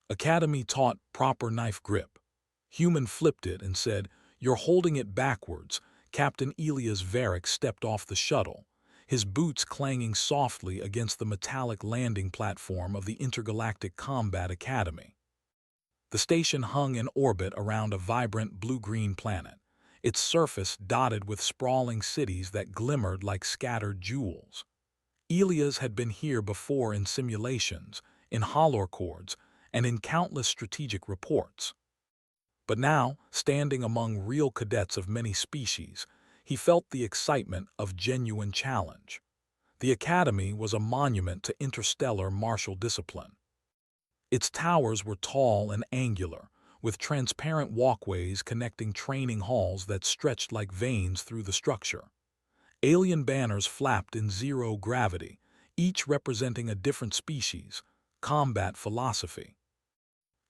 Academy taught proper knife grip. Human flipped it and said, "You're holding it backwards." Captain Elias Varick stepped off the shuttle, his boots clanging softly against the metallic landing platform of the Intergalactic Combat Academy. The station hung in orbit around a vibrant blue-green planet, its surface dotted with sprawling cities that glimmered like scattered jewels. Elias had been here before in simulations, in holorchords, and in countless strategic reports. But now, standing among real cadets of many species, he felt the excitement of genuine challenge. The Academy was a monument to interstellar martial discipline. Its towers were tall and angular, with transparent walkways connecting training halls that stretched like veins through the structure. Alien banners flapped in zero gravity, each representing a different species, combat philosophy.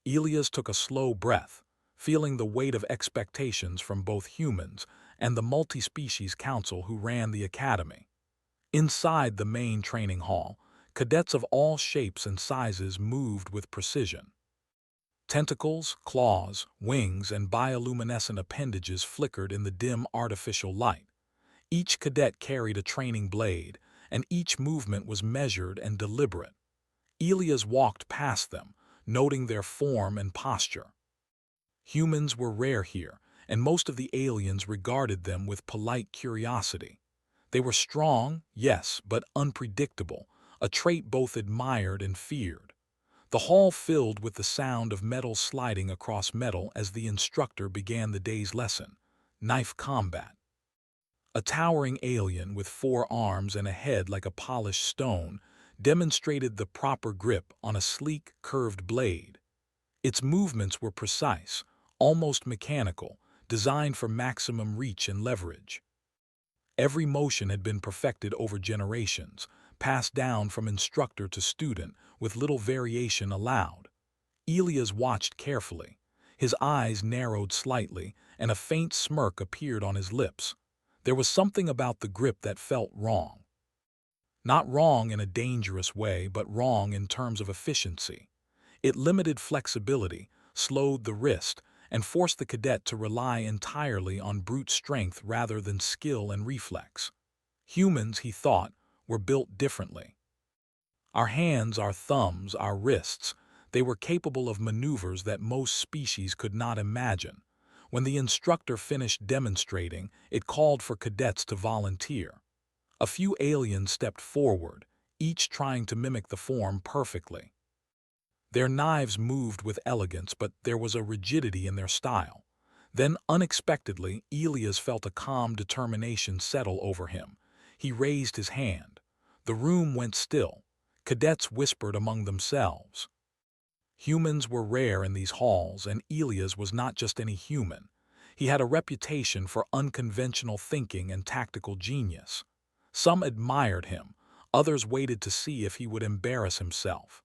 Elias took a slow breath, feeling the weight of expectations from both humans and the multi-species council who ran the academy. Inside the main training hall, cadets of all shapes and sizes moved with precision. Tentacles, claws, wings, and bioluminescent appendages flickered in the dim artificial light. Each cadet carried a training blade, and each movement was measured and deliberate. Elias walked past them, noting their form and posture. Humans were rare here, and most of the aliens regarded them with polite curiosity. They were strong, yes, but unpredictable, a trait both admired and feared. The hall filled with the sound of metal sliding across metal as the instructor began the day's lesson, knife combat. A towering alien with 4 arms and a head like a polished stone demonstrated the proper grip on a sleek, curved blade. Its movements were precise, almost mechanical, designed for maximum reach and leverage. Every motion had been perfected over generations, passed down from instructor to student with little variation allowed. Elias watched carefully. His eyes narrowed slightly, and a faint smirk appeared on his lips. There was something about the grip that felt wrong. Not wrong in a dangerous way, but wrong in terms of efficiency. It limited flexibility, slowed the wrist, and forced the cadet to rely entirely on brute strength rather than skill and reflex. Humans, he thought, were built differently. Our hands, our thumbs, our wrists, they were capable of maneuvers that most species could not imagine. When the instructor finished demonstrating, it called for cadets to volunteer. A few aliens stepped forward, each trying to mimic the form perfectly. Their knives moved with elegance, but there was a rigidity in their style. Then, unexpectedly, Elias felt a calm determination settle over him. He raised his hand. The room went still. Cadets whispered among themselves. Humans were rare in these halls, and Elias was not just any human. He had a reputation for unconventional thinking and tactical genius. Some admired him, others waited to see if he would embarrass himself.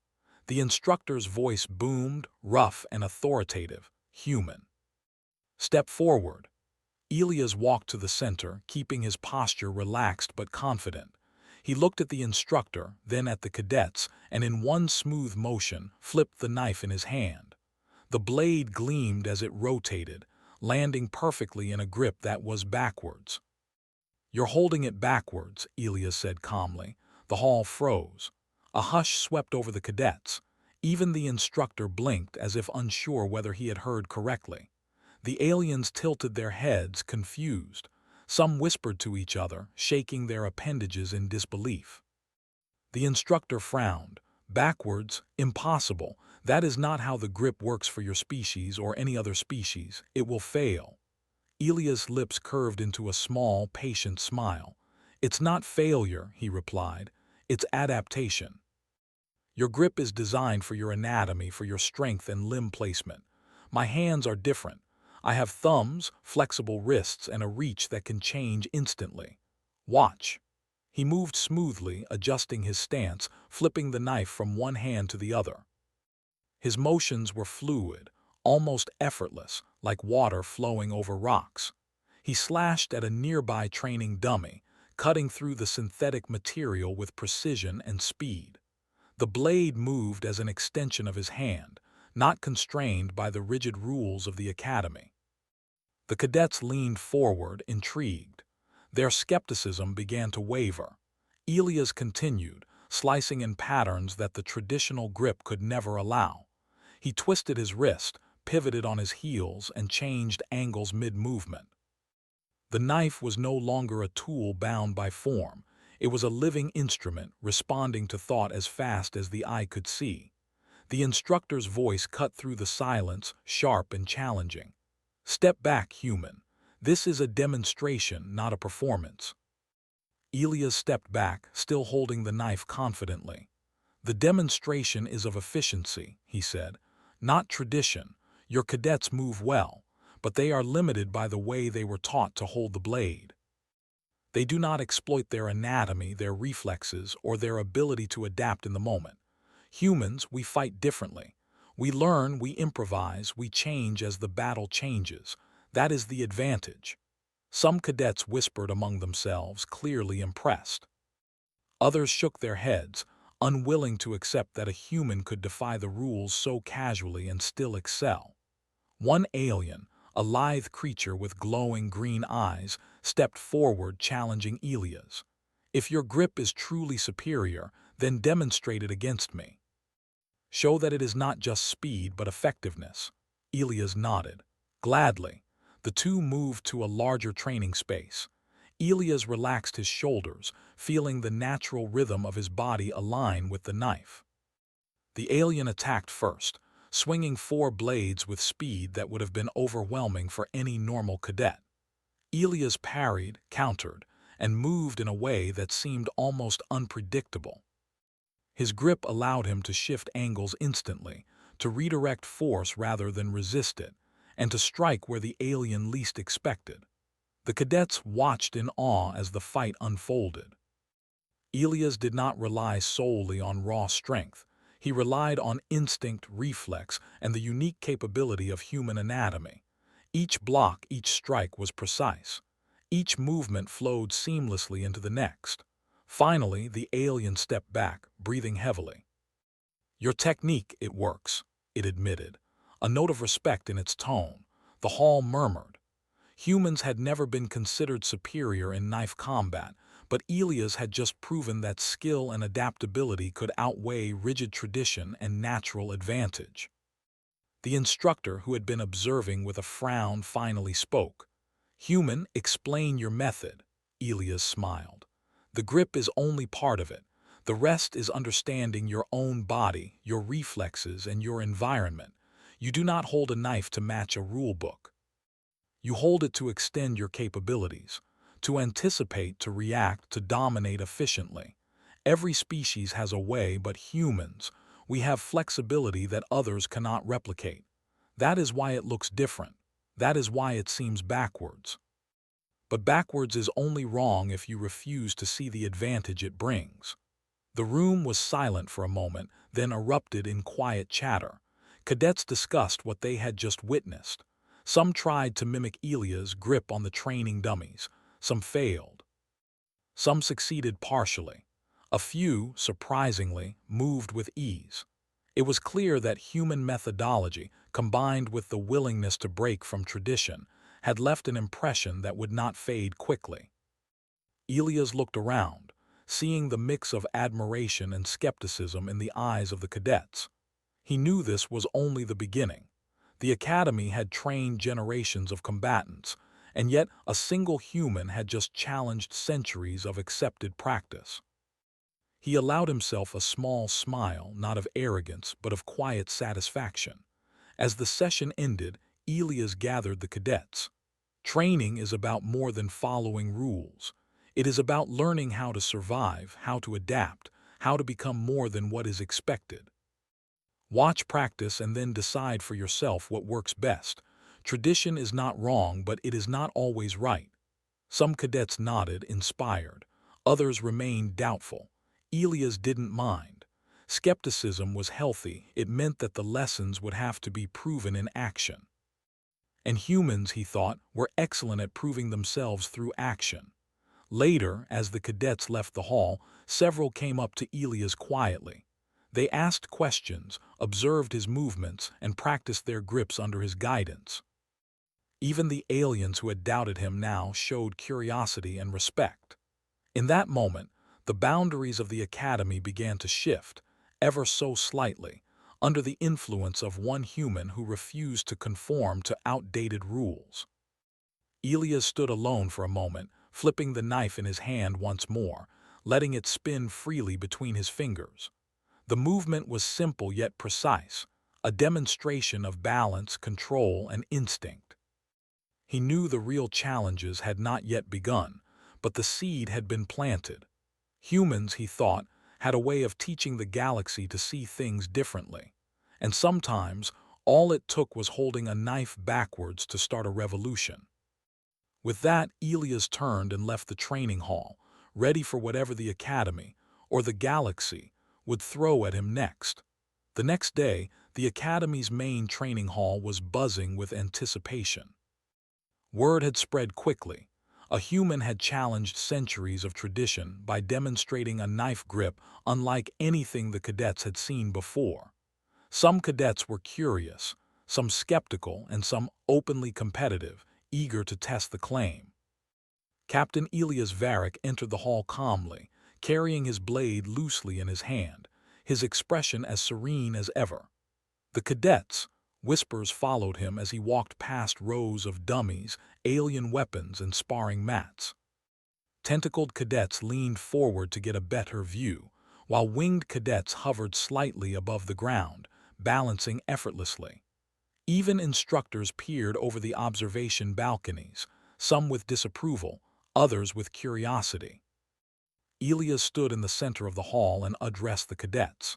The instructor's voice boomed, rough and authoritative, human. Step forward. Elias walked to the center, keeping his posture relaxed but confident. He looked at the instructor, then at the cadets, and in one smooth motion, flipped the knife in his hand. The blade gleamed as it rotated, landing perfectly in a grip that was backwards. "You're holding it backwards," Elias said calmly. The hall froze. A hush swept over the cadets. Even the instructor blinked as if unsure whether he had heard correctly. The aliens tilted their heads, confused. Some whispered to each other, shaking their appendages in disbelief. The instructor frowned. "Backwards? Impossible. That is not how the grip works for your species or any other species. It will fail." Elias' lips curved into a small, patient smile. "It's not failure," he replied. "It's adaptation. Your grip is designed for your anatomy, for your strength and limb placement. My hands are different. I have thumbs, flexible wrists, and a reach that can change instantly. Watch." He moved smoothly, adjusting his stance, flipping the knife from one hand to the other. His motions were fluid, almost effortless, like water flowing over rocks. He slashed at a nearby training dummy, cutting through the synthetic material with precision and speed. The blade moved as an extension of his hand, not constrained by the rigid rules of the academy. The cadets leaned forward, intrigued. Their skepticism began to waver. Elias continued, slicing in patterns that the traditional grip could never allow. He twisted his wrist, pivoted on his heels, and changed angles mid-movement. The knife was no longer a tool bound by form. It was a living instrument, responding to thought as fast as the eye could see. The instructor's voice cut through the silence, sharp and challenging. "Step back, human. This is a demonstration, not a performance." Elias stepped back, still holding the knife confidently. "The demonstration is of efficiency," he said, "not tradition. Your cadets move well, but they are limited by the way they were taught to hold the blade. They do not exploit their anatomy, their reflexes, or their ability to adapt in the moment. Humans, we fight differently. We learn, we improvise, we change as the battle changes. That is the advantage." Some cadets whispered among themselves, clearly impressed. Others shook their heads, unwilling to accept that a human could defy the rules so casually and still excel. One alien, a lithe creature with glowing green eyes, stepped forward, challenging Elias. "If your grip is truly superior, then demonstrate it against me. Show that it is not just speed but effectiveness." Elias nodded. "Gladly." The two moved to a larger training space. Elias relaxed his shoulders, feeling the natural rhythm of his body align with the knife. The alien attacked first, swinging 4 blades with speed that would have been overwhelming for any normal cadet. Elias parried, countered, and moved in a way that seemed almost unpredictable. His grip allowed him to shift angles instantly, to redirect force rather than resist it, and to strike where the alien least expected. The cadets watched in awe as the fight unfolded. Elias did not rely solely on raw strength. He relied on instinct, reflex, and the unique capability of human anatomy. Each block, each strike was precise. Each movement flowed seamlessly into the next. Finally, the alien stepped back, breathing heavily. "Your technique, it works," it admitted, a note of respect in its tone. The hall murmured. Humans had never been considered superior in knife combat, but Elias had just proven that skill and adaptability could outweigh rigid tradition and natural advantage. The instructor, who had been observing with a frown, finally spoke. "Human, explain your method." Elias smiled. "The grip is only part of it. The rest is understanding your own body, your reflexes, and your environment. You do not hold a knife to match a rule book. You hold it to extend your capabilities, to anticipate, to react, to dominate efficiently. Every species has a way, but humans, we have flexibility that others cannot replicate. That is why it looks different. That is why it seems backwards. But backwards is only wrong if you refuse to see the advantage it brings." The room was silent for a moment, then erupted in quiet chatter. Cadets discussed what they had just witnessed. Some tried to mimic Elias' grip on the training dummies. Some failed. Some succeeded partially. A few, surprisingly, moved with ease. It was clear that human methodology, combined with the willingness to break from tradition, had left an impression that would not fade quickly. Elias looked around, seeing the mix of admiration and skepticism in the eyes of the cadets. He knew this was only the beginning. The academy had trained generations of combatants, and yet a single human had just challenged centuries of accepted practice. He allowed himself a small smile, not of arrogance, but of quiet satisfaction. As the session ended, Elias gathered the cadets. "Training is about more than following rules. It is about learning how to survive, how to adapt, how to become more than what is expected. Watch practice and then decide for yourself what works best. Tradition is not wrong, but it is not always right." Some cadets nodded, inspired. Others remained doubtful. Elias didn't mind. Skepticism was healthy. It meant that the lessons would have to be proven in action. And humans, he thought, were excellent at proving themselves through action. Later, as the cadets left the hall, several came up to Elias quietly. They asked questions, observed his movements, and practiced their grips under his guidance. Even the aliens who had doubted him now showed curiosity and respect. In that moment, the boundaries of the academy began to shift, ever so slightly, under the influence of one human who refused to conform to outdated rules. Elias stood alone for a moment, flipping the knife in his hand once more, letting it spin freely between his fingers. The movement was simple yet precise, a demonstration of balance, control, and instinct. He knew the real challenges had not yet begun, but the seed had been planted. Humans, he thought, had a way of teaching the galaxy to see things differently. And sometimes, all it took was holding a knife backwards to start a revolution. With that, Elias turned and left the training hall, ready for whatever the Academy, or the galaxy, would throw at him next. The next day, the Academy's main training hall was buzzing with anticipation. Word had spread quickly. A human had challenged centuries of tradition by demonstrating a knife grip unlike anything the cadets had seen before. Some cadets were curious, some skeptical, and some openly competitive, eager to test the claim. Captain Elias Varick entered the hall calmly, carrying his blade loosely in his hand, his expression as serene as ever. The cadets, whispers followed him as he walked past rows of dummies, alien weapons, and sparring mats. Tentacled cadets leaned forward to get a better view, while winged cadets hovered slightly above the ground, balancing effortlessly. Even instructors peered over the observation balconies, some with disapproval, others with curiosity. Elias stood in the center of the hall and addressed the cadets.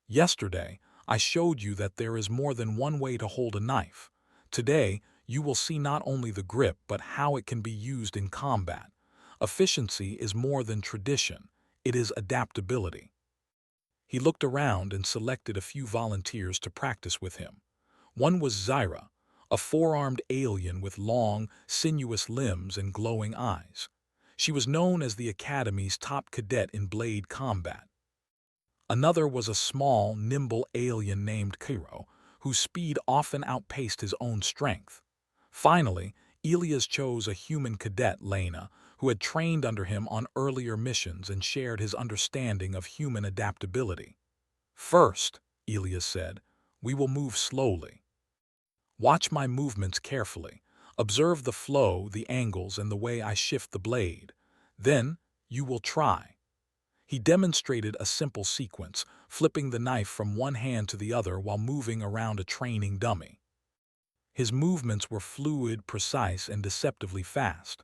Yesterday, I showed you that there is more than one way to hold a knife. Today, you will see not only the grip but how it can be used in combat. Efficiency is more than tradition, it is adaptability. He looked around and selected a few volunteers to practice with him. One was Zyra, a four-armed alien with long, sinuous limbs and glowing eyes. She was known as the Academy's top cadet in blade combat. Another was a small, nimble alien named Cairo, whose speed often outpaced his own strength. Finally, Elias chose a human cadet, Lena, who had trained under him on earlier missions and shared his understanding of human adaptability. First, Elias said, we will move slowly. Watch my movements carefully. Observe the flow, the angles, and the way I shift the blade. Then, you will try. He demonstrated a simple sequence, flipping the knife from one hand to the other while moving around a training dummy. His movements were fluid, precise, and deceptively fast.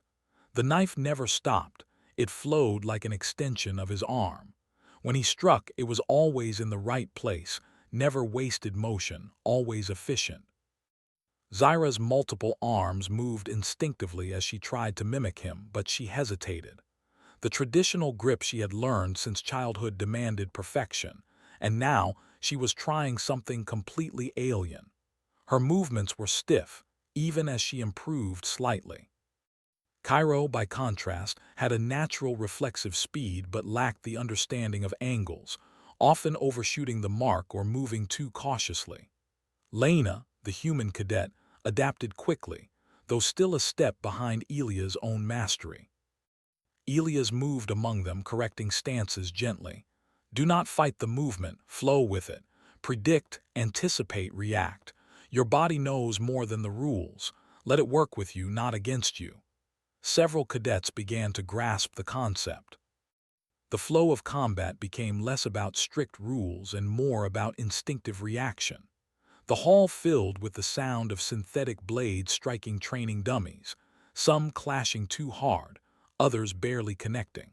The knife never stopped. It flowed like an extension of his arm. When he struck, it was always in the right place, never wasted motion, always efficient. Zyra's multiple arms moved instinctively as she tried to mimic him, but she hesitated. The traditional grip she had learned since childhood demanded perfection, and now she was trying something completely alien. Her movements were stiff, even as she improved slightly. Cairo, by contrast, had a natural reflexive speed but lacked the understanding of angles, often overshooting the mark or moving too cautiously. Lena, the human cadet, adapted quickly, though still a step behind Elia's own mastery. Elias moved among them, correcting stances gently. Do not fight the movement, flow with it. Predict, anticipate, react. Your body knows more than the rules. Let it work with you, not against you. Several cadets began to grasp the concept. The flow of combat became less about strict rules and more about instinctive reaction. The hall filled with the sound of synthetic blades striking training dummies, some clashing too hard, others barely connecting.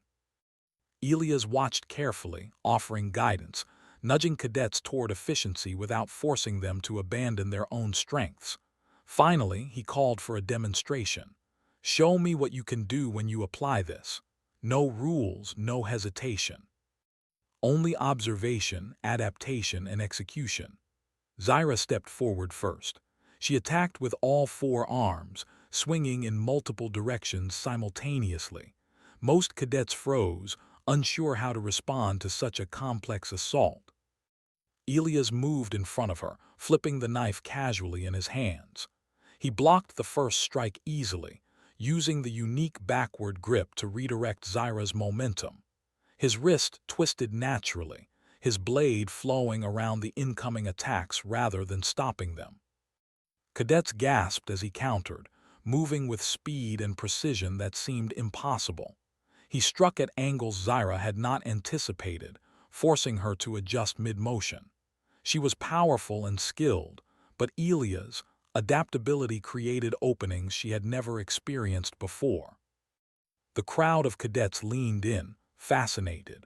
Elias watched carefully, offering guidance, nudging cadets toward efficiency without forcing them to abandon their own strengths. Finally, he called for a demonstration. Show me what you can do when you apply this. No rules, no hesitation. Only observation, adaptation, and execution. Zyra stepped forward first. She attacked with all four arms, swinging in multiple directions simultaneously. Most cadets froze, unsure how to respond to such a complex assault. Elias moved in front of her, flipping the knife casually in his hands. He blocked the first strike easily, using the unique backward grip to redirect Zyra's momentum. His wrist twisted naturally, his blade flowing around the incoming attacks rather than stopping them. Cadets gasped as he countered, moving with speed and precision that seemed impossible. He struck at angles Zyra had not anticipated, forcing her to adjust mid-motion. She was powerful and skilled, but Elia's adaptability created openings she had never experienced before. The crowd of cadets leaned in, fascinated.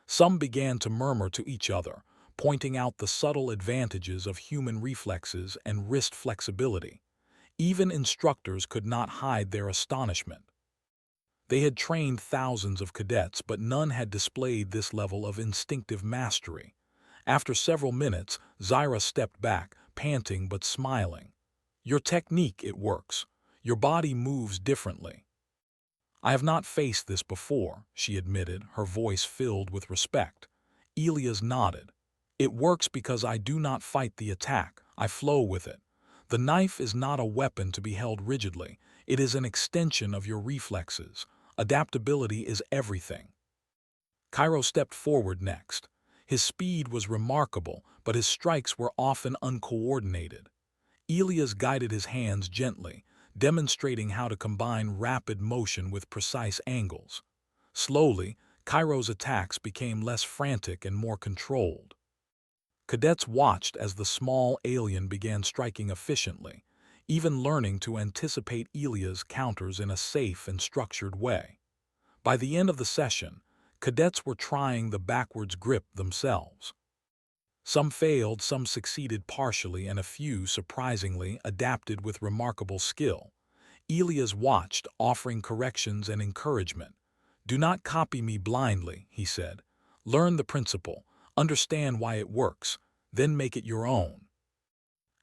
Some began to murmur to each other, pointing out the subtle advantages of human reflexes and wrist flexibility. Even instructors could not hide their astonishment. They had trained thousands of cadets, but none had displayed this level of instinctive mastery. After several minutes, Zyra stepped back, panting but smiling. "Your technique, it works. Your body moves differently." "I have not faced this before," she admitted, her voice filled with respect. Elias nodded. "It works because I do not fight the attack, I flow with it. The knife is not a weapon to be held rigidly, it is an extension of your reflexes. Adaptability is everything." Cairo stepped forward next. His speed was remarkable, but his strikes were often uncoordinated. Elias guided his hands gently, demonstrating how to combine rapid motion with precise angles. Slowly, Cairo's attacks became less frantic and more controlled. Cadets watched as the small alien began striking efficiently, even learning to anticipate Elia's counters in a safe and structured way. By the end of the session, cadets were trying the backwards grip themselves. Some failed, some succeeded partially, and a few, surprisingly, adapted with remarkable skill. Elias watched, offering corrections and encouragement. "Do not copy me blindly," he said. "Learn the principle, understand why it works, then make it your own."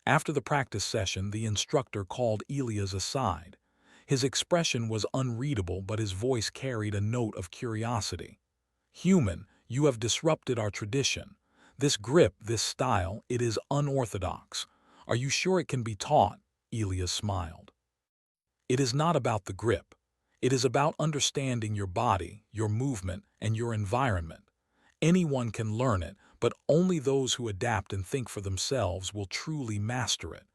After the practice session, the instructor called Elias aside. His expression was unreadable, but his voice carried a note of curiosity. "Human, you have disrupted our tradition. This grip, this style, it is unorthodox. Are you sure it can be taught?" Elias smiled. "It is not about the grip. It is about understanding your body, your movement, and your environment. Anyone can learn it, but only those who adapt and think for themselves will truly master it.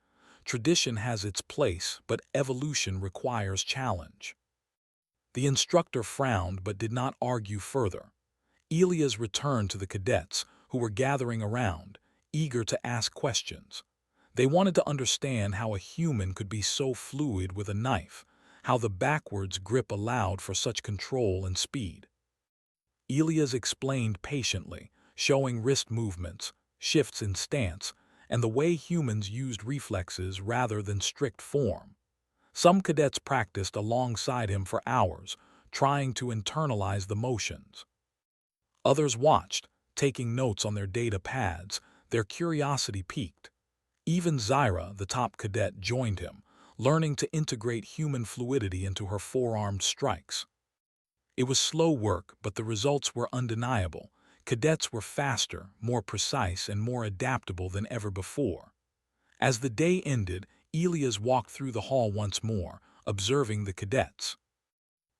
Tradition has its place, but evolution requires challenge." The instructor frowned but did not argue further. Elias returned to the cadets, who were gathering around, eager to ask questions. They wanted to understand how a human could be so fluid with a knife, how the backwards grip allowed for such control and speed. Elias explained patiently, showing wrist movements, shifts in stance, and the way humans used reflexes rather than strict form. Some cadets practiced alongside him for hours, trying to internalize the motions. Others watched, taking notes on their data pads, their curiosity piqued. Even Zyra, the top cadet, joined him, learning to integrate human fluidity into her forearmed strikes. It was slow work, but the results were undeniable. Cadets were faster, more precise, and more adaptable than ever before. As the day ended, Elias walked through the hall once more, observing the cadets.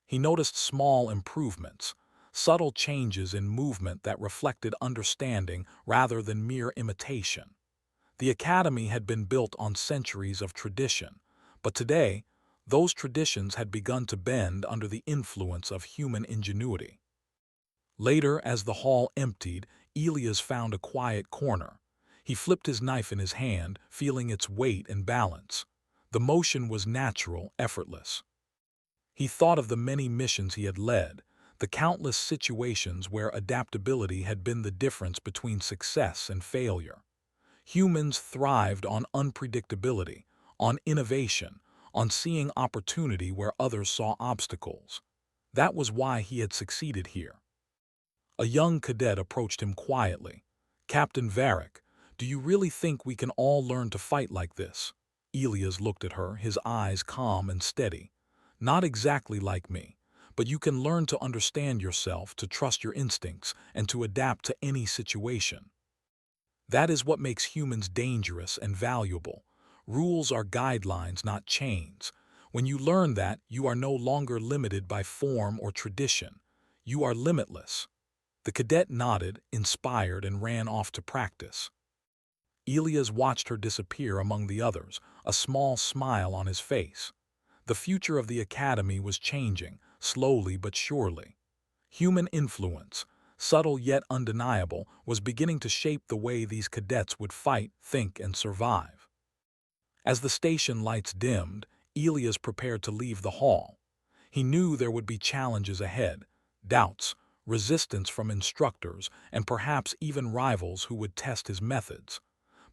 He noticed small improvements, subtle changes in movement that reflected understanding rather than mere imitation. The academy had been built on centuries of tradition, but today, those traditions had begun to bend under the influence of human ingenuity. Later, as the hall emptied, Elias found a quiet corner. He flipped his knife in his hand, feeling its weight and balance. The motion was natural, effortless. He thought of the many missions he had led, the countless situations where adaptability had been the difference between success and failure. Humans thrived on unpredictability, on innovation, on seeing opportunity where others saw obstacles. That was why he had succeeded here. A young cadet approached him quietly. "Captain Varric, do you really think we can all learn to fight like this?" Elias looked at her, his eyes calm and steady. "Not exactly like me, but you can learn to understand yourself, to trust your instincts, and to adapt to any situation." That is what makes humans dangerous and valuable. Rules are guidelines, not chains. When you learn that, you are no longer limited by form or tradition. You are limitless. The cadet nodded, inspired, and ran off to practice. Elias watched her disappear among the others, a small smile on his face. The future of the academy was changing, slowly but surely. Human influence, subtle yet undeniable, was beginning to shape the way these cadets would fight, think, and survive. As the station lights dimmed, Elias prepared to leave the hall. He knew there would be challenges ahead, doubts, resistance from instructors, and perhaps even rivals who would test his methods.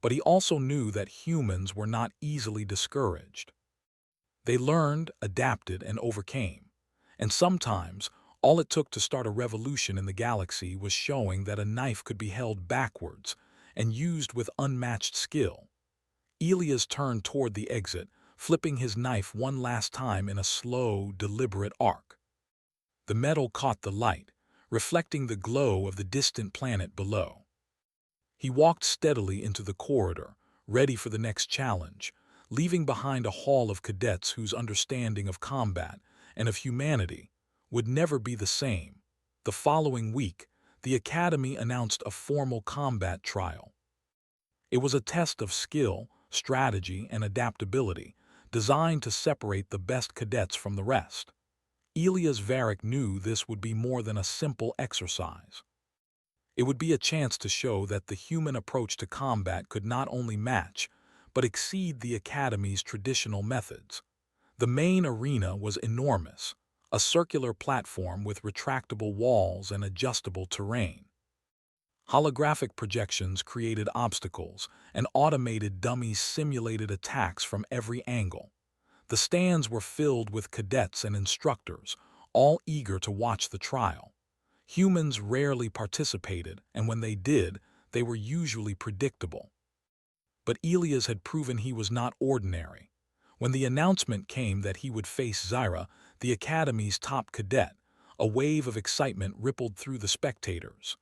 But he also knew that humans were not easily discouraged. They learned, adapted, and overcame. And sometimes, all it took to start a revolution in the galaxy was showing that a knife could be held backwards and used with unmatched skill. Elias turned toward the exit, flipping his knife one last time in a slow, deliberate arc. The metal caught the light, reflecting the glow of the distant planet below. He walked steadily into the corridor, ready for the next challenge, leaving behind a hall of cadets whose understanding of combat and of humanity would never be the same. The following week, the Academy announced a formal combat trial. It was a test of skill, strategy, and adaptability, designed to separate the best cadets from the rest. Elias Varick knew this would be more than a simple exercise. It would be a chance to show that the human approach to combat could not only match, but exceed the Academy's traditional methods. The main arena was enormous, a circular platform with retractable walls and adjustable terrain. Holographic projections created obstacles, and automated dummies simulated attacks from every angle. The stands were filled with cadets and instructors, all eager to watch the trial. Humans rarely participated, and when they did, they were usually predictable. But Elias had proven he was not ordinary. When the announcement came that he would face Zyra, the Academy's top cadet, a wave of excitement rippled through the spectators.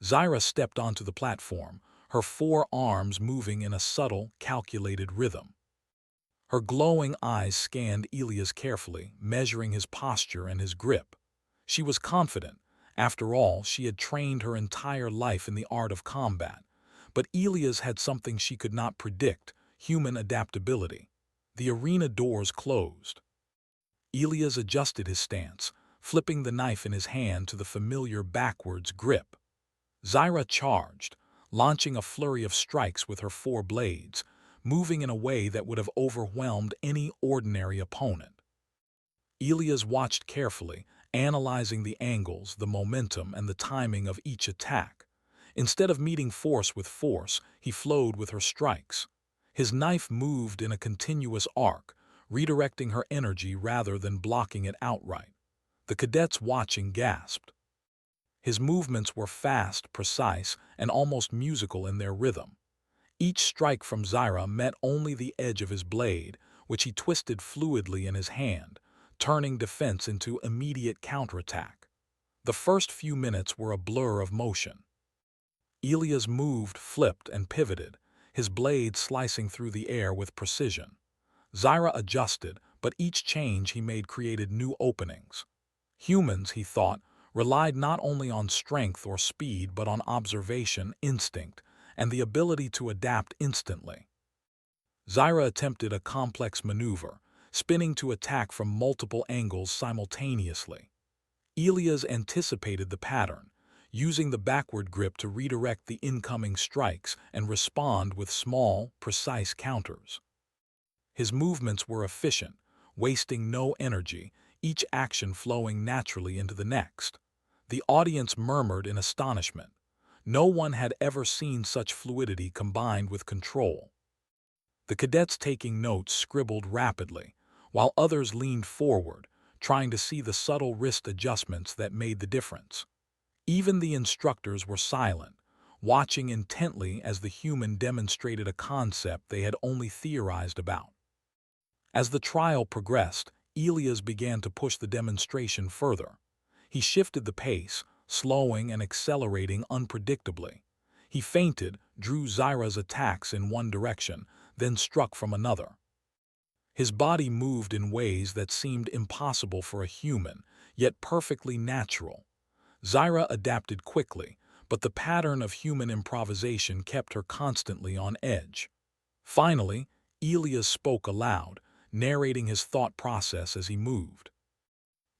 Zyra stepped onto the platform, her four arms moving in a subtle, calculated rhythm. Her glowing eyes scanned Elias carefully, measuring his posture and his grip. She was confident. After all, she had trained her entire life in the art of combat. But Elias had something she could not predict: human adaptability. The arena doors closed. Elias adjusted his stance, flipping the knife in his hand to the familiar backwards grip. Zyra charged, launching a flurry of strikes with her four blades, moving in a way that would have overwhelmed any ordinary opponent. Elias watched carefully, analyzing the angles, the momentum, and the timing of each attack. Instead of meeting force with force, he flowed with her strikes. His knife moved in a continuous arc, redirecting her energy rather than blocking it outright. The cadets watching gasped. His movements were fast, precise, and almost musical in their rhythm. Each strike from Zyra met only the edge of his blade, which he twisted fluidly in his hand, turning defense into immediate counterattack. The first few minutes were a blur of motion. Elias moved, flipped, and pivoted, his blade slicing through the air with precision. Zyra adjusted, but each change he made created new openings. Humans, he thought, relied not only on strength or speed but on observation, instinct, and the ability to adapt instantly. Zyra attempted a complex maneuver, spinning to attack from multiple angles simultaneously. Elias anticipated the pattern, using the backward grip to redirect the incoming strikes and respond with small, precise counters. His movements were efficient, wasting no energy, each action flowing naturally into the next. The audience murmured in astonishment. No one had ever seen such fluidity combined with control. The cadets taking notes scribbled rapidly, while others leaned forward, trying to see the subtle wrist adjustments that made the difference. Even the instructors were silent, watching intently as the human demonstrated a concept they had only theorized about. As the trial progressed, Elias began to push the demonstration further. He shifted the pace, slowing and accelerating unpredictably. He feinted, drew Zyra's attacks in one direction, then struck from another. His body moved in ways that seemed impossible for a human, yet perfectly natural. Zyra adapted quickly, but the pattern of human improvisation kept her constantly on edge. Finally, Elias spoke aloud, narrating his thought process as he moved.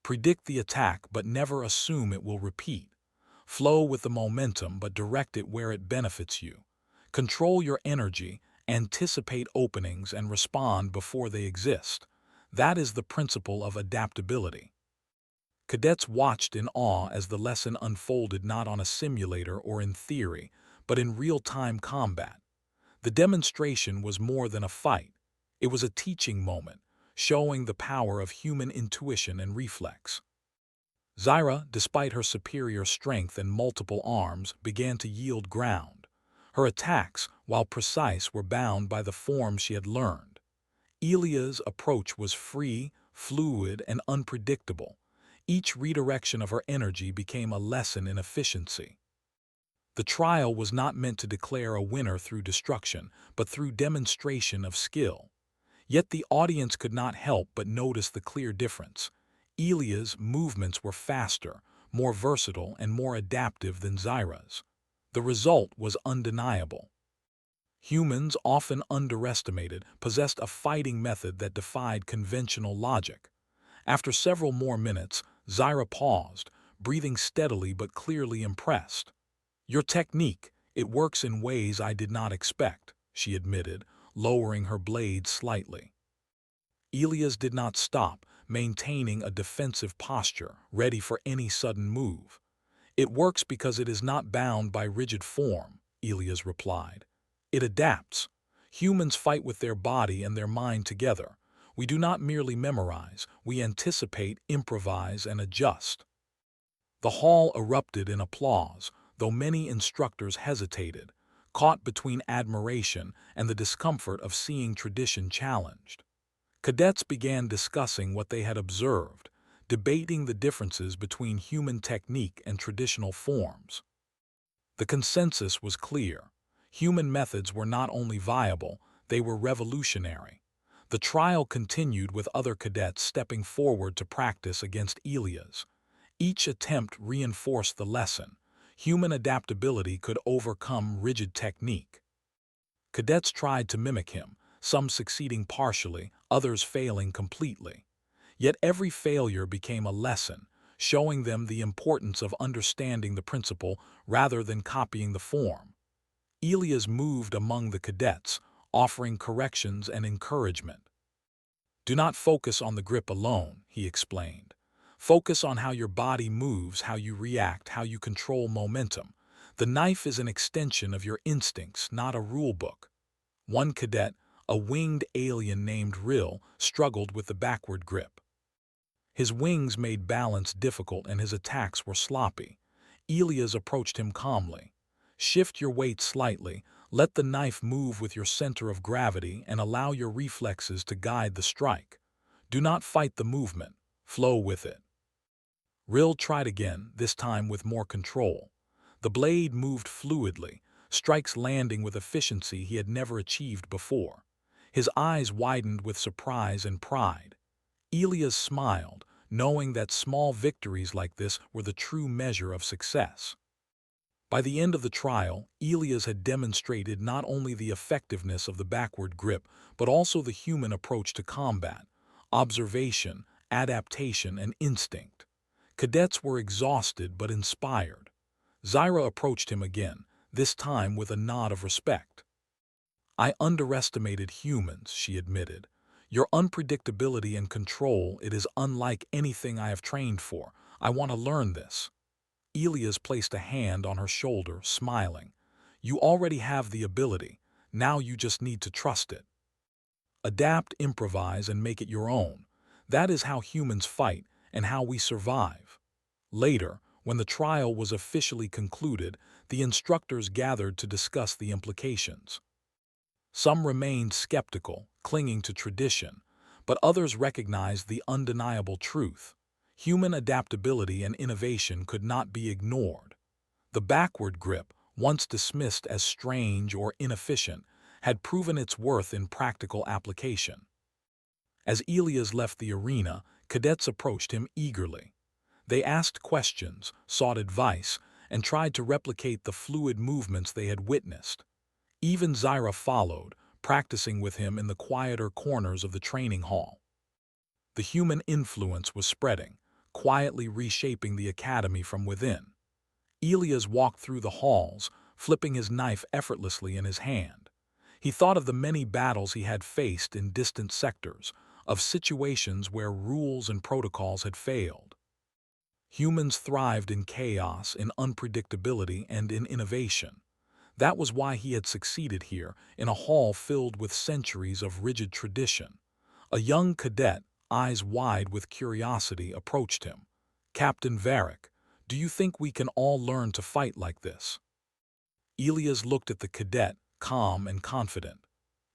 Predict the attack but never assume it will repeat. Flow with the momentum but direct it where it benefits you. Control your energy, anticipate openings and respond before they exist. That is the principle of adaptability. Cadets watched in awe as the lesson unfolded not on a simulator or in theory, but in real-time combat. The demonstration was more than a fight. It was a teaching moment, showing the power of human intuition and reflex. Zyra, despite her superior strength and multiple arms, began to yield ground. Her attacks, while precise, were bound by the form she had learned. Elia's approach was free, fluid, and unpredictable. Each redirection of her energy became a lesson in efficiency. The trial was not meant to declare a winner through destruction, but through demonstration of skill. Yet the audience could not help but notice the clear difference. Elia's movements were faster, more versatile, and more adaptive than Zyra's. The result was undeniable. Humans, often underestimated, possessed a fighting method that defied conventional logic. After several more minutes, Zyra paused, breathing steadily but clearly impressed. "Your technique, it works in ways I did not expect," she admitted, lowering her blade slightly. Elias did not stop, maintaining a defensive posture, ready for any sudden move. "It works because it is not bound by rigid form," Elias replied. "It adapts. Humans fight with their body and their mind together. We do not merely memorize, we anticipate, improvise, and adjust." The hall erupted in applause, though many instructors hesitated, caught between admiration and the discomfort of seeing tradition challenged. Cadets began discussing what they had observed, debating the differences between human technique and traditional forms. The consensus was clear. Human methods were not only viable, they were revolutionary. The trial continued with other cadets stepping forward to practice against Elias. Each attempt reinforced the lesson. Human adaptability could overcome rigid technique. Cadets tried to mimic him, some succeeding partially, others failing completely. Yet every failure became a lesson, showing them the importance of understanding the principle rather than copying the form. Elias moved among the cadets, offering corrections and encouragement. "Do not focus on the grip alone," he explained. "Focus on how your body moves, how you react, how you control momentum. The knife is an extension of your instincts, not a rule book." One cadet, a winged alien named Rill, struggled with the backward grip. His wings made balance difficult and his attacks were sloppy. Elias approached him calmly. "Shift your weight slightly, let the knife move with your center of gravity and allow your reflexes to guide the strike. Do not fight the movement, flow with it." Rill tried again, this time with more control. The blade moved fluidly, strikes landing with efficiency he had never achieved before. His eyes widened with surprise and pride. Elias smiled, knowing that small victories like this were the true measure of success. By the end of the trial, Elias had demonstrated not only the effectiveness of the backward grip, but also the human approach to combat: observation, adaptation, and instinct. Cadets were exhausted but inspired. Zyra approached him again, this time with a nod of respect. "I underestimated humans," she admitted. "Your unpredictability and control, it is unlike anything I have trained for. I want to learn this." Elias placed a hand on her shoulder, smiling. "You already have the ability. Now you just need to trust it. Adapt, improvise, and make it your own. That is how humans fight and how we survive." Later, when the trial was officially concluded, the instructors gathered to discuss the implications. Some remained skeptical, clinging to tradition, but others recognized the undeniable truth. Human adaptability and innovation could not be ignored. The backward grip, once dismissed as strange or inefficient, had proven its worth in practical application. As Elias left the arena, cadets approached him eagerly. They asked questions, sought advice, and tried to replicate the fluid movements they had witnessed. Even Zyra followed, practicing with him in the quieter corners of the training hall. The human influence was spreading, quietly reshaping the academy from within. Elias walked through the halls, flipping his knife effortlessly in his hand. He thought of the many battles he had faced in distant sectors, of situations where rules and protocols had failed. Humans thrived in chaos, in unpredictability, and in innovation. That was why he had succeeded here, in a hall filled with centuries of rigid tradition. A young cadet, eyes wide with curiosity, approached him. "Captain Varric, do you think we can all learn to fight like this?" Elias looked at the cadet, calm and confident.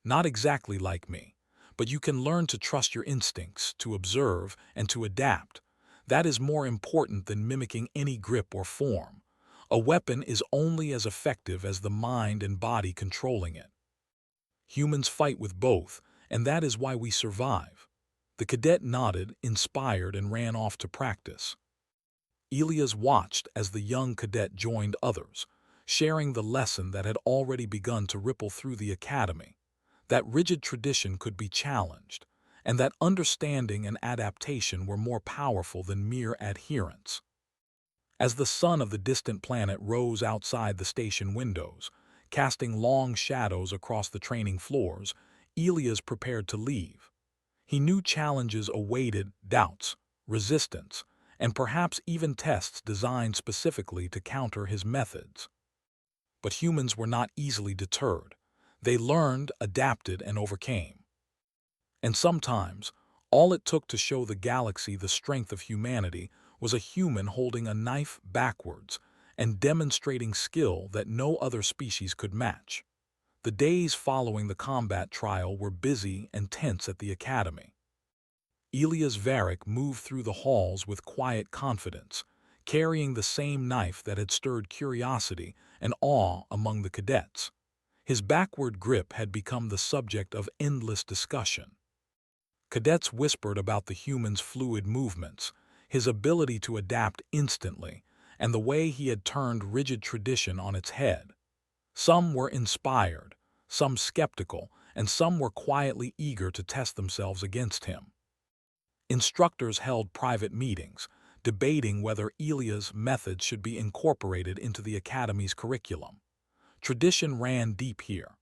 "Not exactly like me, but you can learn to trust your instincts, to observe, and to adapt. That is more important than mimicking any grip or form. A weapon is only as effective as the mind and body controlling it. Humans fight with both, and that is why we survive." The cadet nodded, inspired, and ran off to practice. Elias watched as the young cadet joined others, sharing the lesson that had already begun to ripple through the academy, that rigid tradition could be challenged, and that understanding and adaptation were more powerful than mere adherence. As the sun of the distant planet rose outside the station windows, casting long shadows across the training floors, Elias prepared to leave. He knew challenges awaited, doubts, resistance, and perhaps even tests designed specifically to counter his methods. But humans were not easily deterred. They learned, adapted, and overcame. And sometimes, all it took to show the galaxy the strength of humanity was a human holding a knife backwards and demonstrating skill that no other species could match. The days following the combat trial were busy and tense at the academy. Elias Varric moved through the halls with quiet confidence, carrying the same knife that had stirred curiosity and awe among the cadets. His backward grip had become the subject of endless discussion. Cadets whispered about the human's fluid movements, his ability to adapt instantly, and the way he had turned rigid tradition on its head. Some were inspired, some skeptical, and some were quietly eager to test themselves against him. Instructors held private meetings, debating whether Elias' methods should be incorporated into the academy's curriculum. Tradition ran deep here.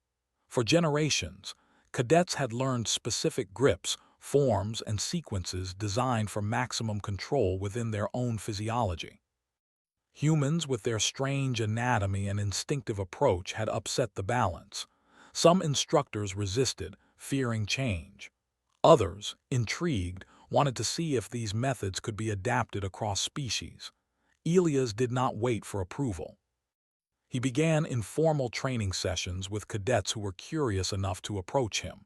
For generations, cadets had learned specific grips, forms, and sequences designed for maximum control within their own physiology. Humans, with their strange anatomy and instinctive approach, had upset the balance. Some instructors resisted, fearing change. Others, intrigued, wanted to see if these methods could be adapted across species. Elias did not wait for approval. He began informal training sessions with cadets who were curious enough to approach him.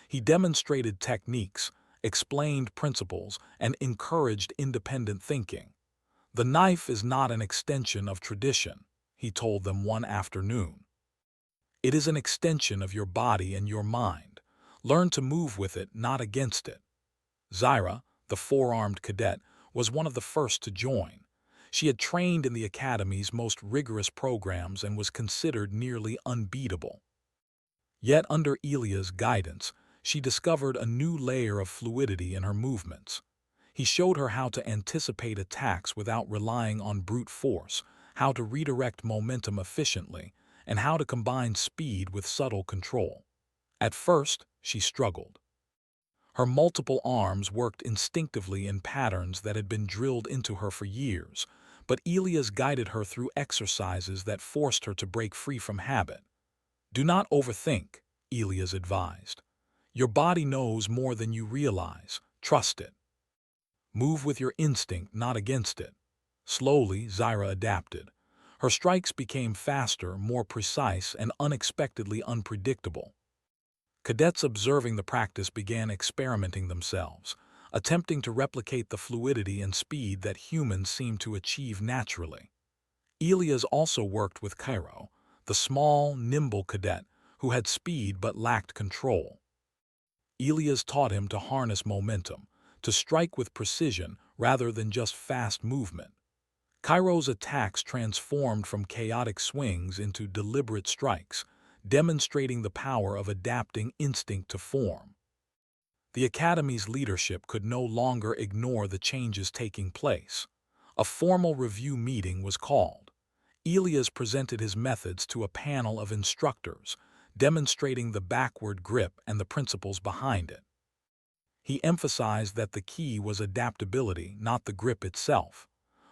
He demonstrated techniques, explained principles, and encouraged independent thinking. "The knife is not an extension of tradition," he told them one afternoon. "It is an extension of your body and your mind. Learn to move with it, not against it." Zyra, the four-armed cadet, was one of the first to join. She had trained in the academy's most rigorous programs and was considered nearly unbeatable. Yet under Elia's guidance, she discovered a new layer of fluidity in her movements. He showed her how to anticipate attacks without relying on brute force, how to redirect momentum efficiently, and how to combine speed with subtle control. At first, she struggled. Her multiple arms worked instinctively in patterns that had been drilled into her for years, but Elias guided her through exercises that forced her to break free from habit. "Do not overthink," Elias advised. "Your body knows more than you realize. Trust it. Move with your instinct, not against it." Slowly, Zyra adapted. Her strikes became faster, more precise, and unexpectedly unpredictable. Cadets observing the practice began experimenting themselves, attempting to replicate the fluidity and speed that humans seem to achieve naturally. Elias also worked with Cairo, the small, nimble cadet who had speed but lacked control. Elias taught him to harness momentum, to strike with precision rather than just fast movement. Cairo's attacks transformed from chaotic swings into deliberate strikes, demonstrating the power of adapting instinct to form. The Academy's leadership could no longer ignore the changes taking place. A formal review meeting was called. Elias presented his methods to a panel of instructors, demonstrating the backward grip and the principles behind it. He emphasized that the key was adaptability, not the grip itself.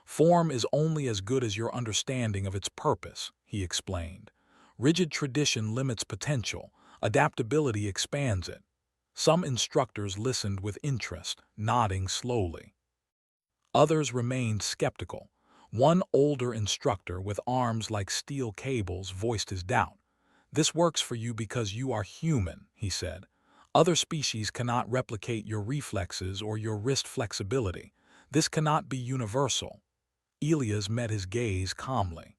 Form is only as good as your understanding of its purpose, he explained. Rigid tradition limits potential, adaptability expands it. Some instructors listened with interest, nodding slowly. Others remained skeptical. One older instructor with arms like steel cables voiced his doubt. "This works for you because you are human," he said. "Other species cannot replicate your reflexes or your wrist flexibility. This cannot be universal." Elias met his gaze calmly.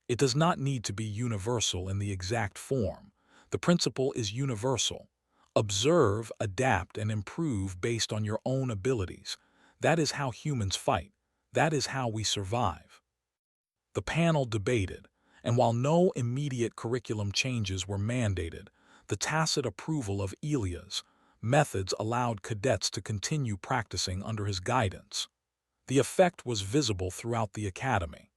"It does not need to be universal in the exact form. The principle is universal. Observe, adapt, and improve based on your own abilities. That is how humans fight. That is how we survive." The panel debated, and while no immediate curriculum changes were mandated, the tacit approval of Elias' methods allowed cadets to continue practicing under his guidance. The effect was visible throughout the academy.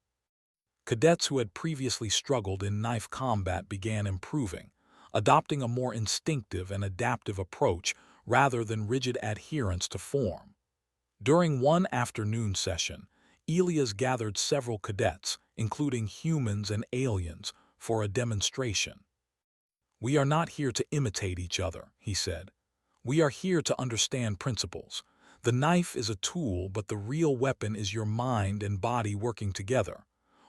Cadets who had previously struggled in knife combat began improving, adopting a more instinctive and adaptive approach rather than rigid adherence to form. During one afternoon session, Elias gathered several cadets, including humans and aliens, for a demonstration. "We are not here to imitate each other," he said. "We are here to understand principles. The knife is a tool, but the real weapon is your mind and body working together.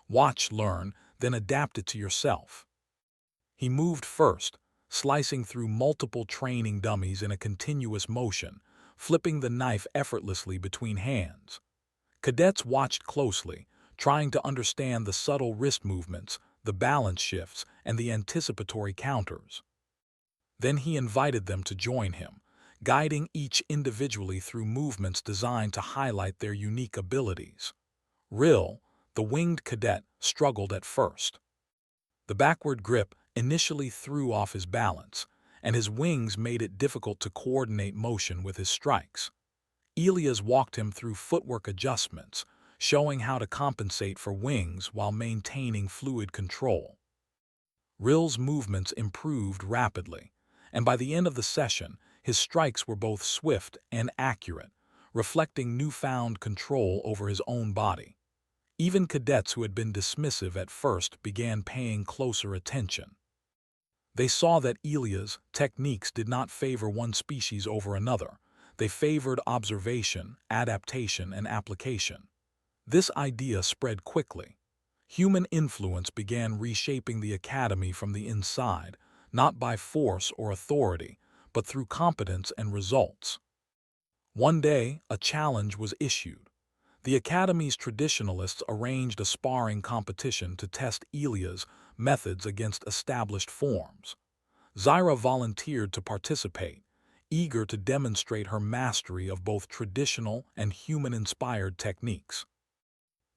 Watch, learn, then adapt it to yourself." He moved first, slicing through multiple training dummies in a continuous motion, flipping the knife effortlessly between hands. Cadets watched closely, trying to understand the subtle wrist movements, the balance shifts, and the anticipatory counters. Then he invited them to join him, guiding each individually through movements designed to highlight their unique abilities. Rill, the winged cadet, struggled at first. The backward grip initially threw off his balance, and his wings made it difficult to coordinate motion with his strikes. Elias walked him through footwork adjustments, showing how to compensate for wings while maintaining fluid control. Rill's movements improved rapidly, and by the end of the session, his strikes were both swift and accurate, reflecting newfound control over his own body. Even cadets who had been dismissive at first began paying closer attention. They saw that Elias' techniques did not favor one species over another. They favored observation, adaptation, and application. This idea spread quickly. Human influence began reshaping the academy from the inside, not by force or authority, but through competence and results. One day, a challenge was issued. The academy's traditionalists arranged a sparring competition to test Elias' methods against established forms. Zyra volunteered to participate, eager to demonstrate her mastery of both traditional and human-inspired techniques.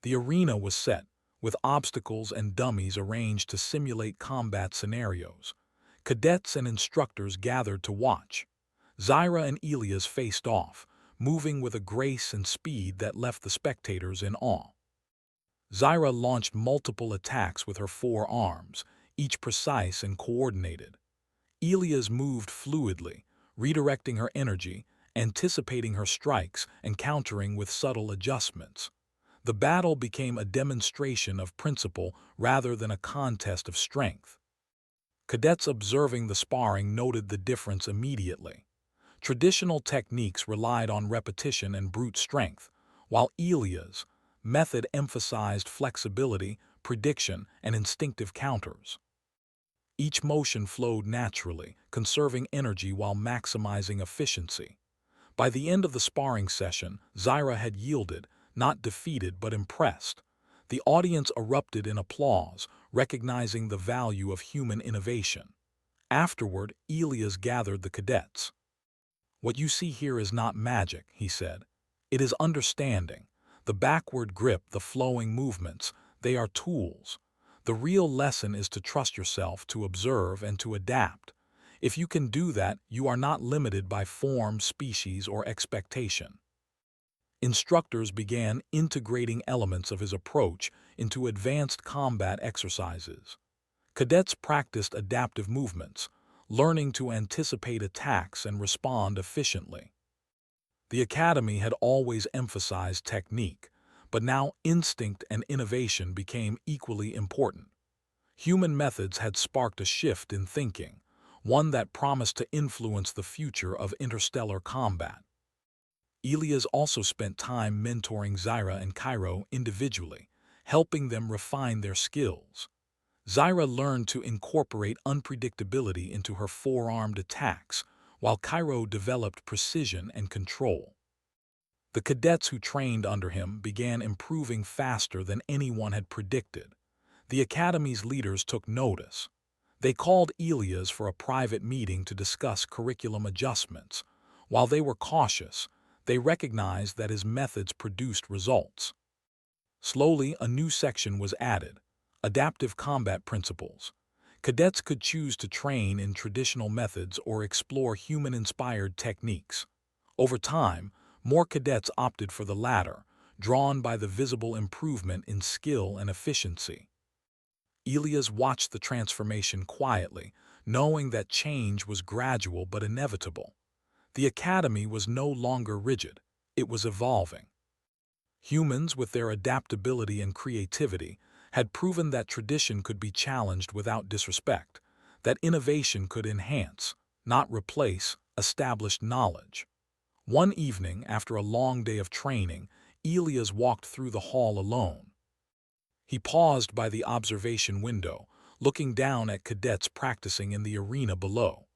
The arena was set, with obstacles and dummies arranged to simulate combat scenarios. Cadets and instructors gathered to watch. Zyra and Elias faced off, moving with a grace and speed that left the spectators in awe. Zyra launched multiple attacks with her four arms, each precise and coordinated. Elias moved fluidly, redirecting her energy, anticipating her strikes, and countering with subtle adjustments. The battle became a demonstration of principle rather than a contest of strength. Cadets observing the sparring noted the difference immediately. Traditional techniques relied on repetition and brute strength, while Elias' method emphasized flexibility, prediction, and instinctive counters. Each motion flowed naturally, conserving energy while maximizing efficiency. By the end of the sparring session, Zyra had yielded, not defeated but impressed. The audience erupted in applause, recognizing the value of human innovation. Afterward, Elias gathered the cadets. "What you see here is not magic," he said. "It is understanding. The backward grip, the flowing movements, they are tools. The real lesson is to trust yourself, to observe, and to adapt. If you can do that, you are not limited by form, species, or expectation." Instructors began integrating elements of his approach into advanced combat exercises. Cadets practiced adaptive movements, learning to anticipate attacks and respond efficiently. The academy had always emphasized technique, but now instinct and innovation became equally important. Human methods had sparked a shift in thinking, one that promised to influence the future of interstellar combat. Elias also spent time mentoring Zyra and Cairo individually, helping them refine their skills. Zyra learned to incorporate unpredictability into her four-armed attacks, while Cairo developed precision and control. The cadets who trained under him began improving faster than anyone had predicted. The academy's leaders took notice. They called Elias for a private meeting to discuss curriculum adjustments. While they were cautious, they recognized that his methods produced results. Slowly, a new section was added: adaptive combat principles. Cadets could choose to train in traditional methods or explore human-inspired techniques. Over time, more cadets opted for the latter, drawn by the visible improvement in skill and efficiency. Elias watched the transformation quietly, knowing that change was gradual but inevitable. The academy was no longer rigid, it was evolving. Humans, with their adaptability and creativity, had proven that tradition could be challenged without disrespect, that innovation could enhance, not replace, established knowledge. One evening, after a long day of training, Elias walked through the hall alone. He paused by the observation window, looking down at cadets practicing in the arena below.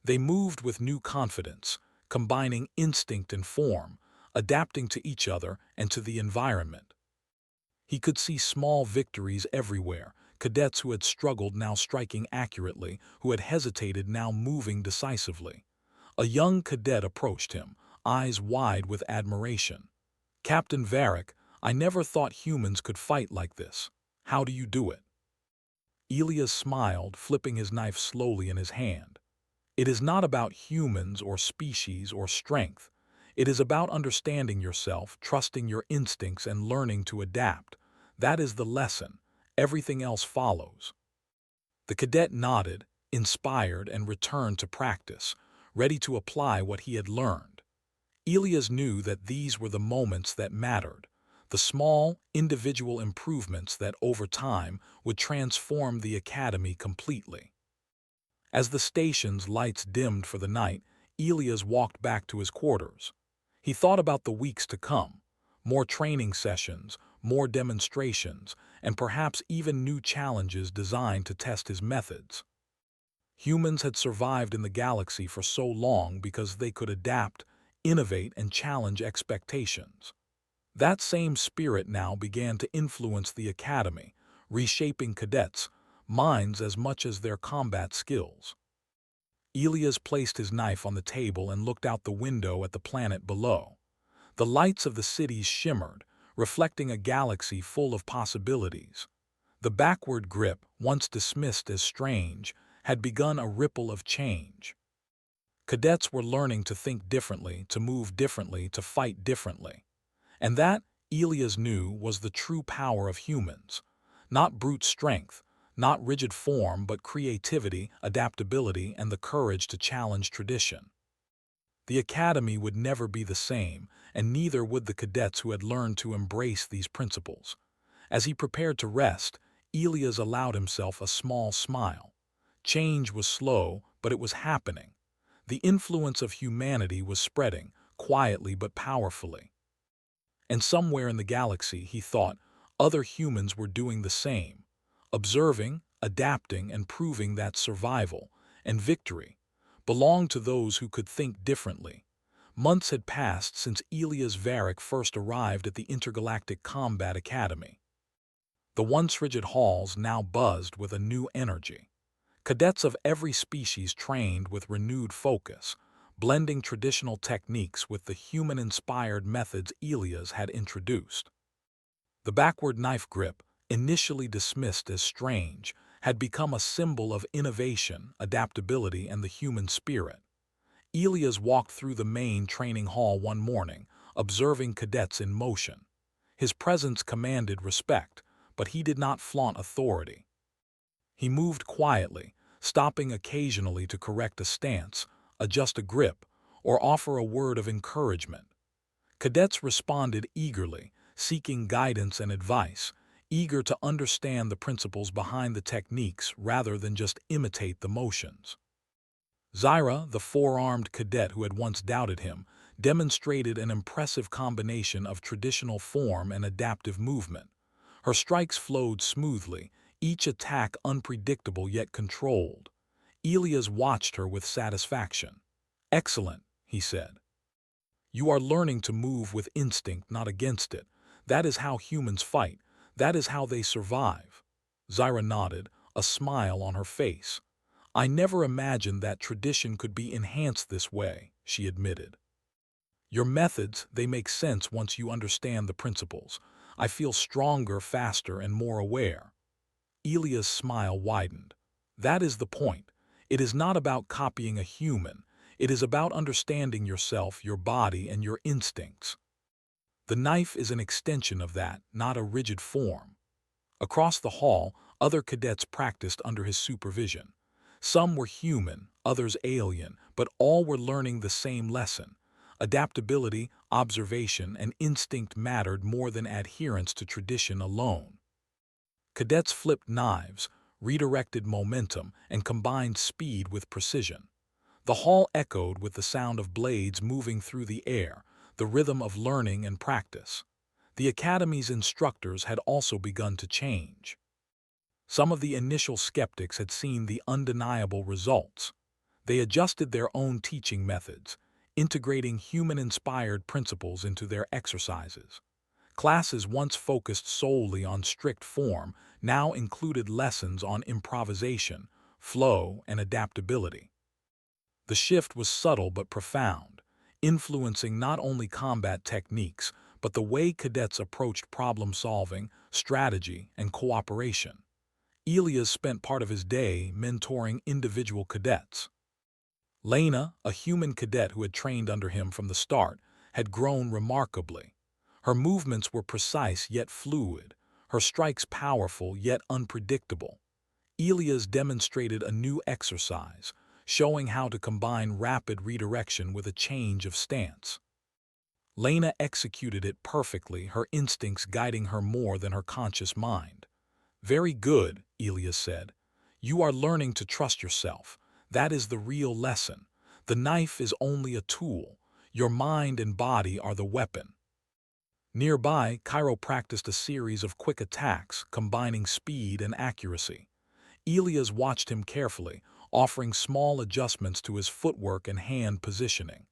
They moved with new confidence, combining instinct and form, adapting to each other and to the environment. He could see small victories everywhere: cadets who had struggled now striking accurately, who had hesitated now moving decisively. A young cadet approached him, eyes wide with admiration. "Captain Varric, I never thought humans could fight like this. How do you do it?" Elias smiled, flipping his knife slowly in his hand. "It is not about humans or species or strength. It is about understanding yourself, trusting your instincts, and learning to adapt. That is the lesson. Everything else follows." The cadet nodded, inspired, and returned to practice, ready to apply what he had learned. Elias knew that these were the moments that mattered, the small, individual improvements that, over time, would transform the academy completely. As the station's lights dimmed for the night, Elias walked back to his quarters. He thought about the weeks to come: more training sessions, more demonstrations, and perhaps even new challenges designed to test his methods. Humans had survived in the galaxy for so long because they could adapt, innovate, and challenge expectations. That same spirit now began to influence the academy, reshaping cadets' minds as much as their combat skills. Elias placed his knife on the table and looked out the window at the planet below. The lights of the cities shimmered, reflecting a galaxy full of possibilities. The backward grip, once dismissed as strange, had begun a ripple of change. Cadets were learning to think differently, to move differently, to fight differently. And that, Elias knew, was the true power of humans. Not brute strength, not rigid form, but creativity, adaptability, and the courage to challenge tradition. The academy would never be the same, and neither would the cadets who had learned to embrace these principles. As he prepared to rest, Elias allowed himself a small smile. Change was slow, but it was happening. The influence of humanity was spreading, quietly but powerfully. And somewhere in the galaxy, he thought, other humans were doing the same, observing, adapting, and proving that survival and victory belonged to those who could think differently. Months had passed since Elias Varric first arrived at the Intergalactic Combat Academy. The once frigid halls now buzzed with a new energy. Cadets of every species trained with renewed focus, blending traditional techniques with the human-inspired methods Elias had introduced. The backward knife grip, initially dismissed as strange, had become a symbol of innovation, adaptability, and the human spirit. Elias walked through the main training hall one morning, observing cadets in motion. His presence commanded respect, but he did not flaunt authority. He moved quietly, stopping occasionally to correct a stance, adjust a grip, or offer a word of encouragement. Cadets responded eagerly, seeking guidance and advice, eager to understand the principles behind the techniques rather than just imitate the motions. Zyra, the four-armed cadet who had once doubted him, demonstrated an impressive combination of traditional form and adaptive movement. Her strikes flowed smoothly, each attack unpredictable yet controlled. Elias watched her with satisfaction. "Excellent," he said. "You are learning to move with instinct, not against it. That is how humans fight. That is how they survive." Zyra nodded, a smile on her face. "I never imagined that tradition could be enhanced this way," she admitted. "Your methods, they make sense once you understand the principles. I feel stronger, faster, and more aware." Elia's smile widened. "That is the point. It is not about copying a human. It is about understanding yourself, your body, and your instincts. The knife is an extension of that, not a rigid form." Across the hall, other cadets practiced under his supervision. Some were human, others alien, but all were learning the same lesson. Adaptability, observation, and instinct mattered more than adherence to tradition alone. Cadets flipped knives, redirected momentum, and combined speed with precision. The hall echoed with the sound of blades moving through the air, the rhythm of learning and practice. The academy's instructors had also begun to change. Some of the initial skeptics had seen the undeniable results. They adjusted their own teaching methods, integrating human-inspired principles into their exercises. Classes once focused solely on strict form now included lessons on improvisation, flow, and adaptability. The shift was subtle but profound, influencing not only combat techniques, but the way cadets approached problem-solving, strategy, and cooperation. Elias spent part of his day mentoring individual cadets. Lena, a human cadet who had trained under him from the start, had grown remarkably. Her movements were precise yet fluid, her strikes powerful yet unpredictable. Elias demonstrated a new exercise, showing how to combine rapid redirection with a change of stance. Lena executed it perfectly, her instincts guiding her more than her conscious mind. "Very good," Elias said. "You are learning to trust yourself. That is the real lesson. The knife is only a tool. Your mind and body are the weapon." Nearby, Cairo practiced a series of quick attacks, combining speed and accuracy. Elias watched him carefully, offering small adjustments to his footwork and hand positioning.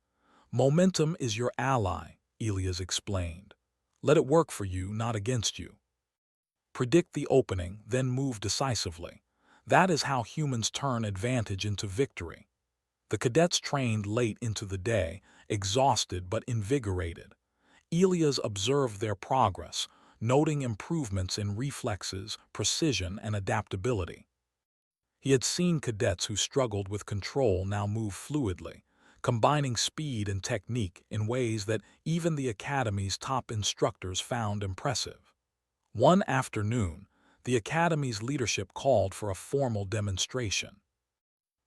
"Momentum is your ally," Elias explained. "Let it work for you, not against you. Predict the opening, then move decisively. That is how humans turn advantage into victory." The cadets trained late into the day, exhausted but invigorated. Elias observed their progress, noting improvements in reflexes, precision, and adaptability. He had seen cadets who struggled with control now move fluidly, combining speed and technique in ways that even the academy's top instructors found impressive. One afternoon, the academy's leadership called for a formal demonstration.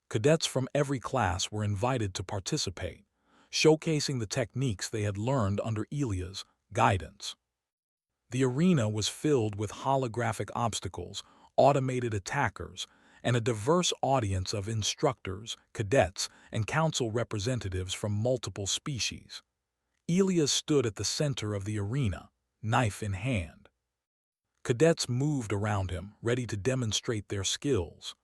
Cadets from every class were invited to participate, showcasing the techniques they had learned under Elias' guidance. The arena was filled with holographic obstacles, automated attackers, and a diverse audience of instructors, cadets, and council representatives from multiple species. Elias stood at the center of the arena, knife in hand. Cadets moved around him, ready to demonstrate their skills.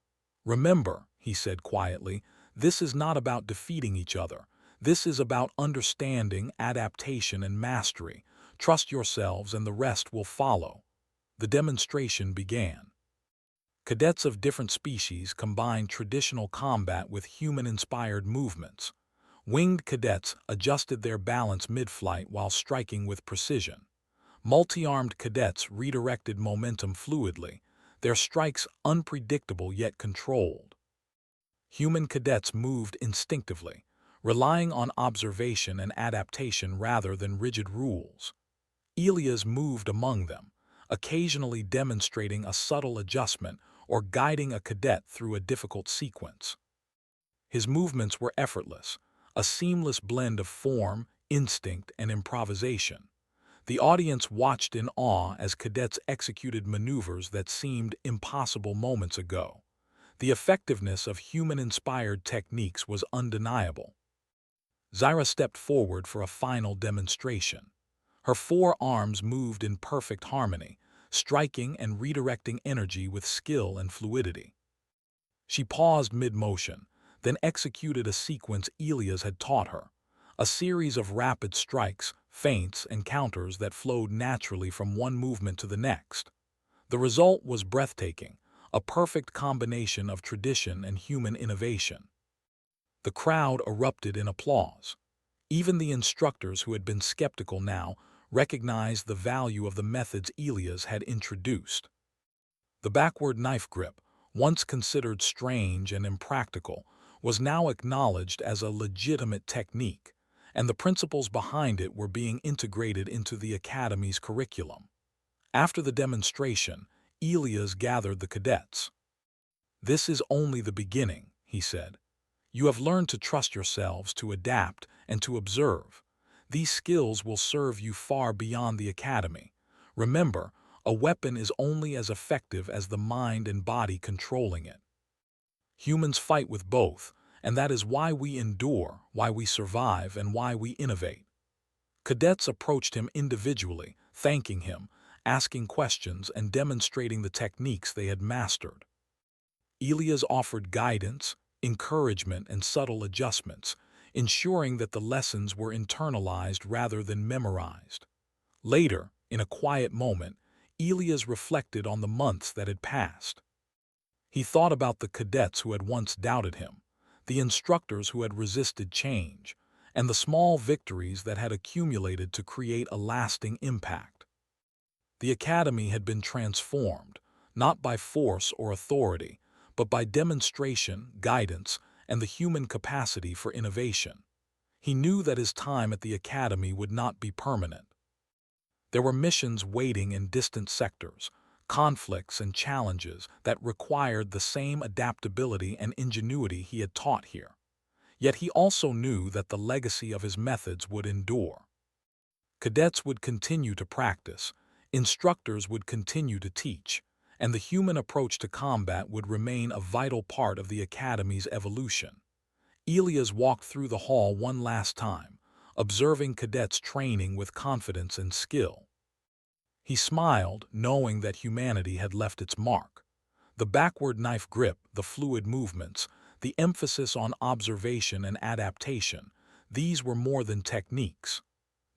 "Remember," he said quietly, "this is not about defeating each other. This is about understanding, adaptation, and mastery. Trust yourselves and the rest will follow." The demonstration began. Cadets of different species combined traditional combat with human-inspired movements. Winged cadets adjusted their balance mid-flight while striking with precision. Multi-armed cadets redirected momentum fluidly, their strikes unpredictable yet controlled. Human cadets moved instinctively, relying on observation and adaptation rather than rigid rules. Elias moved among them, occasionally demonstrating a subtle adjustment or guiding a cadet through a difficult sequence. His movements were effortless, a seamless blend of form, instinct, and improvisation. The audience watched in awe as cadets executed maneuvers that seemed impossible moments ago. The effectiveness of human-inspired techniques was undeniable. Zyra stepped forward for a final demonstration. Her four arms moved in perfect harmony, striking and redirecting energy with skill and fluidity. She paused mid-motion, then executed a sequence Elias had taught her, a series of rapid strikes, feints, and counters that flowed naturally from one movement to the next. The result was breathtaking, a perfect combination of tradition and human innovation. The crowd erupted in applause. Even the instructors who had been skeptical now recognized the value of the methods Elias had introduced. The backward knife grip, once considered strange and impractical, was now acknowledged as a legitimate technique, and the principles behind it were being integrated into the Academy's curriculum. After the demonstration, Elias gathered the cadets. "This is only the beginning," he said. "You have learned to trust yourselves, to adapt, and to observe. These skills will serve you far beyond the Academy. Remember, a weapon is only as effective as the mind and body controlling it. Humans fight with both, and that is why we endure, why we survive, and why we innovate." Cadets approached him individually, thanking him, asking questions, and demonstrating the techniques they had mastered. Elias offered guidance, encouragement, and subtle adjustments, ensuring that the lessons were internalized rather than memorized. Later, in a quiet moment, Elias reflected on the months that had passed. He thought about the cadets who had once doubted him, the instructors who had resisted change, and the small victories that had accumulated to create a lasting impact. The Academy had been transformed, not by force or authority, but by demonstration, guidance, and the human capacity for innovation. He knew that his time at the Academy would not be permanent. There were missions waiting in distant sectors, conflicts and challenges that required the same adaptability and ingenuity he had taught here. Yet he also knew that the legacy of his methods would endure. Cadets would continue to practice, instructors would continue to teach, and the human approach to combat would remain a vital part of the Academy's evolution. Elias walked through the hall one last time, observing cadets training with confidence and skill. He smiled, knowing that humanity had left its mark. The backward knife grip, the fluid movements, the emphasis on observation and adaptation, these were more than techniques.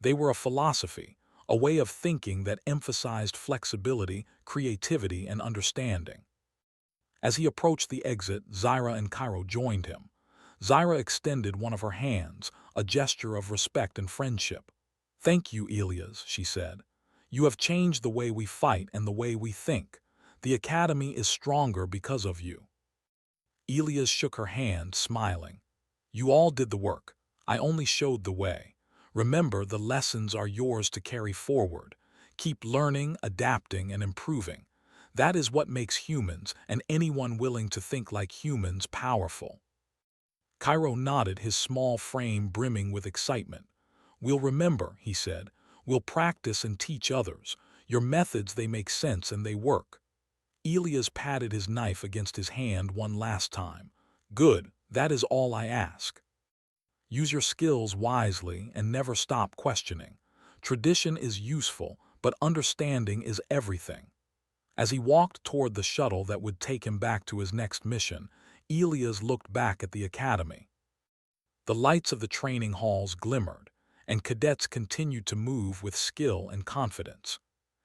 They were a philosophy, a way of thinking that emphasized flexibility, creativity, and understanding. As he approached the exit, Zyra and Cairo joined him. Zyra extended one of her hands, a gesture of respect and friendship. "Thank you, Elias," she said. "You have changed the way we fight and the way we think. The Academy is stronger because of you." Elias shook her hand, smiling. "You all did the work. I only showed the way. Remember, the lessons are yours to carry forward. Keep learning, adapting, and improving. That is what makes humans, and anyone willing to think like humans, powerful." Cairo nodded, his small frame brimming with excitement. "We'll remember," he said. "We'll practice and teach others. Your methods, they make sense and they work." Elias patted his knife against his hand one last time. "Good, that is all I ask. Use your skills wisely and never stop questioning. Tradition is useful, but understanding is everything." As he walked toward the shuttle that would take him back to his next mission, Elias looked back at the Academy. The lights of the training halls glimmered, and cadets continued to move with skill and confidence.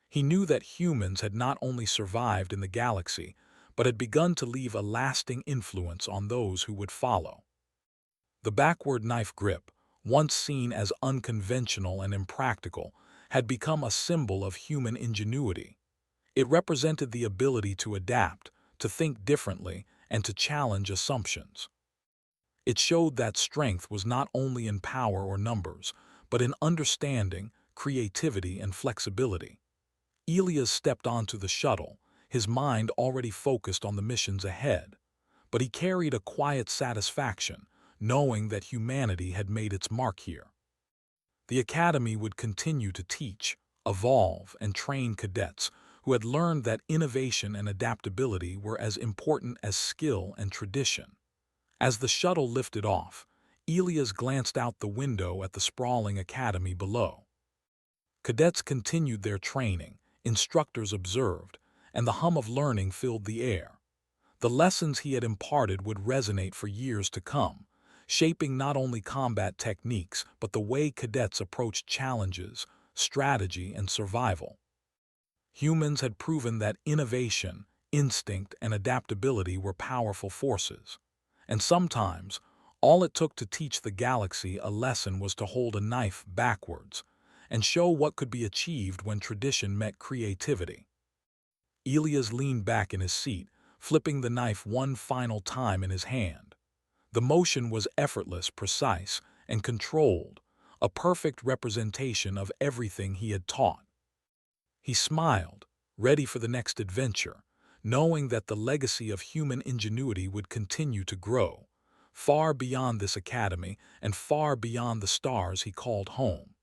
He knew that humans had not only survived in the galaxy, but had begun to leave a lasting influence on those who would follow. The backward knife grip, once seen as unconventional and impractical, had become a symbol of human ingenuity. It represented the ability to adapt, to think differently, and to challenge assumptions. It showed that strength was not only in power or numbers, but in understanding, creativity, and flexibility. Elias stepped onto the shuttle, his mind already focused on the missions ahead, but he carried a quiet satisfaction, knowing that humanity had made its mark here. The Academy would continue to teach, evolve, and train cadets who had learned that innovation and adaptability were as important as skill and tradition. As the shuttle lifted off, Elias glanced out the window at the sprawling academy below. Cadets continued their training, instructors observed, and the hum of learning filled the air. The lessons he had imparted would resonate for years to come, shaping not only combat techniques but the way cadets approached challenges, strategy, and survival. Humans had proven that innovation, instinct, and adaptability were powerful forces. And sometimes, all it took to teach the galaxy a lesson was to hold a knife backwards and show what could be achieved when tradition met creativity. Elias leaned back in his seat, flipping the knife one final time in his hand. The motion was effortless, precise, and controlled, a perfect representation of everything he had taught. He smiled, ready for the next adventure, knowing that the legacy of human ingenuity would continue to grow, far beyond this academy and far beyond the stars he called home.